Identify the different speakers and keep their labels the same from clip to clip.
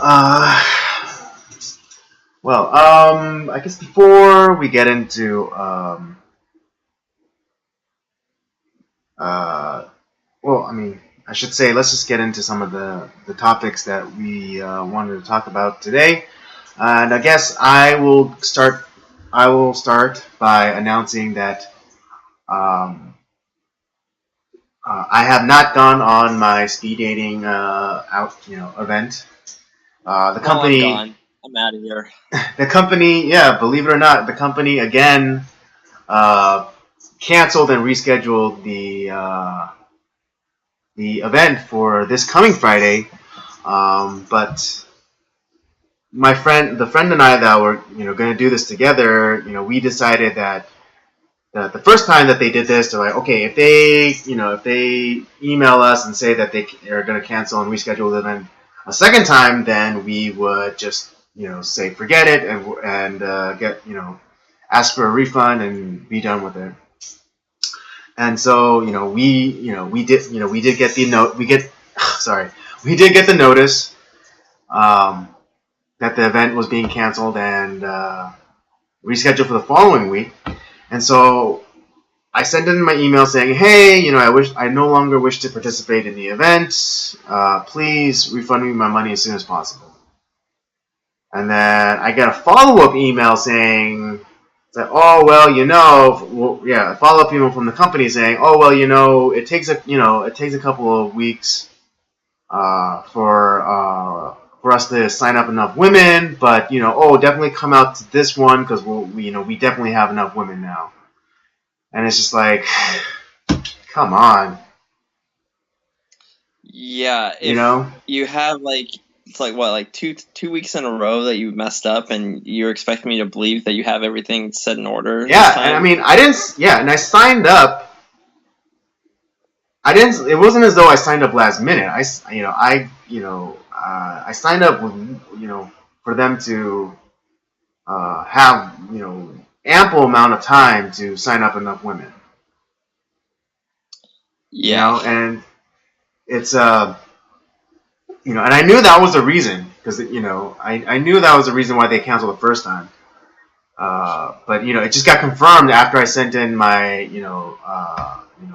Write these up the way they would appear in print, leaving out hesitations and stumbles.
Speaker 1: Uh, I guess before we get into uh, I should say let's just get into some of the topics that we wanted to talk about today. And I guess I will start. I will start by announcing that um, I have not gone on my speed dating event. The
Speaker 2: Well, I'm
Speaker 1: company,
Speaker 2: gone. I'm out of here.
Speaker 1: yeah, believe it or not, the company again uh, canceled and rescheduled the event for this coming Friday. But the friend and I that were going to do this together, we decided that the first time that they did this, they're like, okay, if they email us and say that they are going to cancel and reschedule the event a second time, then we would just say forget it and get ask for a refund and be done with it. And so we did get the note we get sorry we did get the notice um, that the event was being canceled and rescheduled for the following week. And so I sent in my email saying, hey, I no longer wish to participate in the event. Please refund me my money as soon as possible. And then I get a follow-up email saying that, oh, well, a follow-up email from the company saying, oh, well, it takes a couple of weeks for us to sign up enough women, but definitely come out to this one because we definitely have enough women now. And it's just like, come on,
Speaker 2: Yeah,
Speaker 1: you
Speaker 2: if
Speaker 1: know?
Speaker 2: you have it's like what, like two weeks in a row that you messed up, and you're expecting me to believe that you have everything set in order this
Speaker 1: Yeah, and I
Speaker 2: time.
Speaker 1: mean, I didn't. Yeah, and I signed up. I didn't. It wasn't as though I signed up last minute. I signed up with for them to have ample amount of time to sign up enough women.
Speaker 2: Yeah,
Speaker 1: And it's and I knew that was the reason because I knew that was the reason why they canceled the first time. But it just got confirmed after I sent in my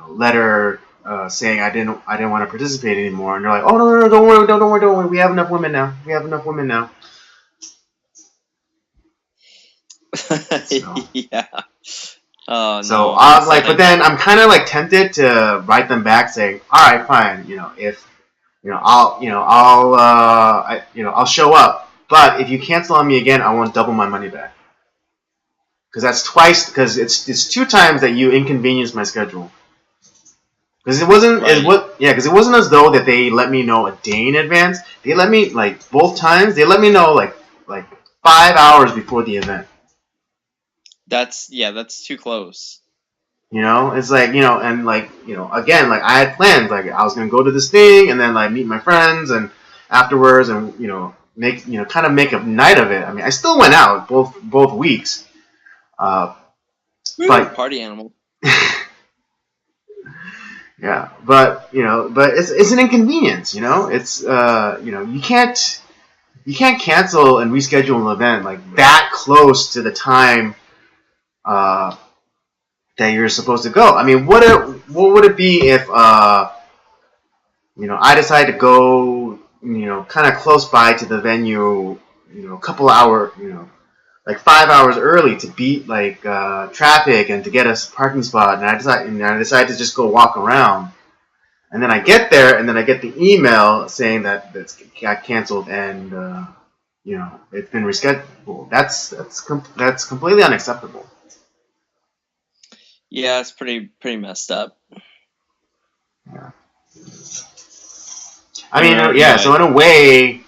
Speaker 1: letter saying I didn't want to participate anymore, and they're like, oh no, don't worry, don't worry, we have enough women now. We have enough women now. So
Speaker 2: yeah. Oh
Speaker 1: so
Speaker 2: no, I'm sad.
Speaker 1: but then I'm kind of like tempted to write them back saying, all right, fine, if I'll show up, but if you cancel on me again, I want double my money back. Because that's twice. Because it's two times that you inconvenience my schedule. Because
Speaker 2: Right.
Speaker 1: Because it wasn't as though that they let me know a day in advance. They let me both times. They let me know like 5 hours before the event.
Speaker 2: That's too close.
Speaker 1: It's like and again, like I had plans. Like I was gonna go to this thing and then like meet my friends and afterwards and make kind of make a night of it. I mean, I still went out both weeks. Uh,
Speaker 2: Woo,
Speaker 1: but
Speaker 2: party animal.
Speaker 1: yeah, but it's an inconvenience. It's you can't cancel and reschedule an event like that close to the time uh, that you're supposed to go. I mean, what would it be if I decided to go kind of close by to the venue a couple hour like 5 hours early to beat like traffic and to get a parking spot, and I decided to just go walk around. And then I get there, and then I get the email saying that it's got canceled and it's been rescheduled. That's completely unacceptable.
Speaker 2: Yeah, it's pretty messed up.
Speaker 1: Yeah. I mean, yeah.
Speaker 2: Yeah,
Speaker 1: So in a way,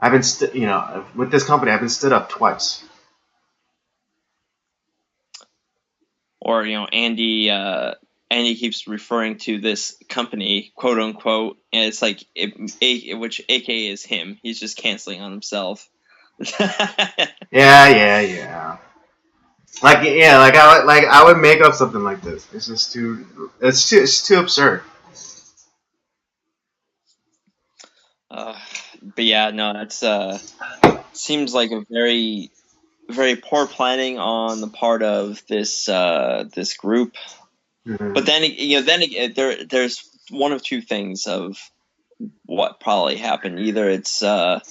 Speaker 1: I've been with this company, I've been stood up twice.
Speaker 2: or Andy keeps referring to this company, quote unquote, and it's like which aka is him. He's just canceling on himself.
Speaker 1: Yeah. Like I would make up something like this. It's just it's too absurd.
Speaker 2: uh, but yeah, no, that's seems like a very very poor planning on the part of this group.
Speaker 1: Mhm.
Speaker 2: But then there's one of two things of what probably happened. Either it's a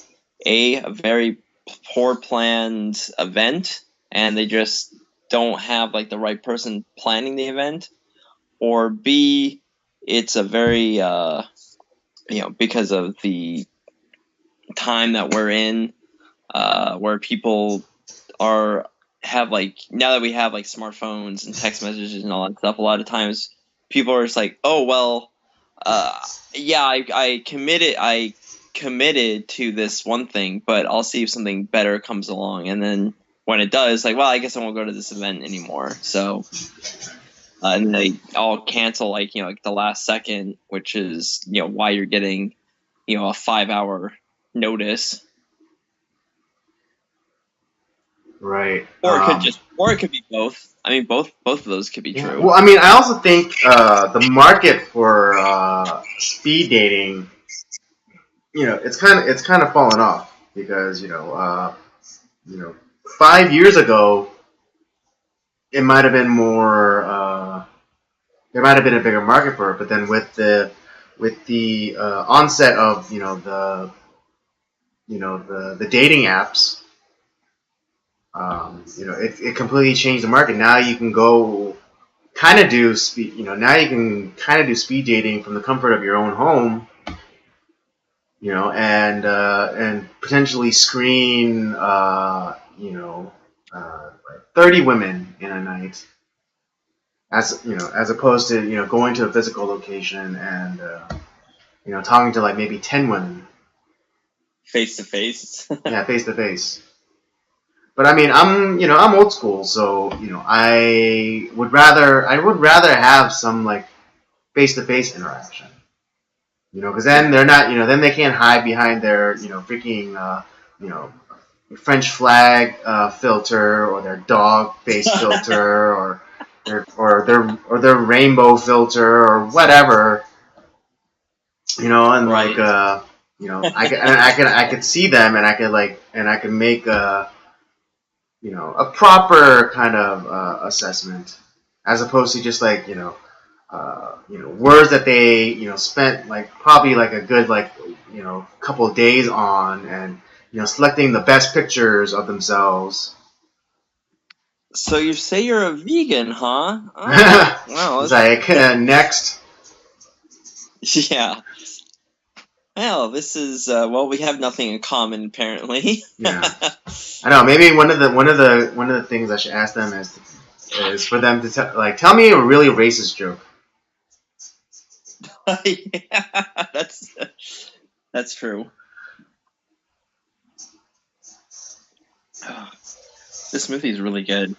Speaker 2: very poor planned event, and they just don't have like the right person planning the event, or B, it's a very because of the time that we're in, where people are have like now that we have like smartphones and text messages and all that stuff, a lot of times people are just like, oh well, yeah, I committed to this one thing, but I'll see if something better comes along, and then when it does, like, well, I guess I won't go to this event anymore. So and they all cancel like like the last second, which is why you're getting a 5-hour notice.
Speaker 1: Right.
Speaker 2: Or it could be both. I mean, both of those could be
Speaker 1: Yeah.
Speaker 2: true.
Speaker 1: Well, I mean, I also think the market for speed dating, it's kind of fallen off because you know, 5 years ago it might have been more. There might have been a bigger market for it, but then with the onset of the dating apps, it completely changed the market. Now you can go kind of do speed. Now you can kind of do speed dating from the comfort of your own home. And potentially screen like 30 women in a night, as opposed to going to a physical location and talking to like maybe 10 women.
Speaker 2: Face to face.
Speaker 1: Yeah, face to face. But I mean, I'm old school, so I would rather have some like face to face interaction. Because then they're not, then they can't hide behind their freaking you know French flag filter, or their dog face filter, or their rainbow filter, or whatever. And
Speaker 2: Right.
Speaker 1: like I could see them, and I could make a proper kind of assessment, as opposed to just like words that they spent like probably like a good like couple of days on, and selecting the best pictures of themselves.
Speaker 2: So you say you're a vegan, huh? Oh, well,
Speaker 1: It's like next.
Speaker 2: yeah. Well, this is well, we have nothing in common apparently.
Speaker 1: Yeah, I know. Maybe one of the things I should ask them is for them to tell me a really racist joke.
Speaker 2: Yeah, that's true. Oh, this smoothie is really good.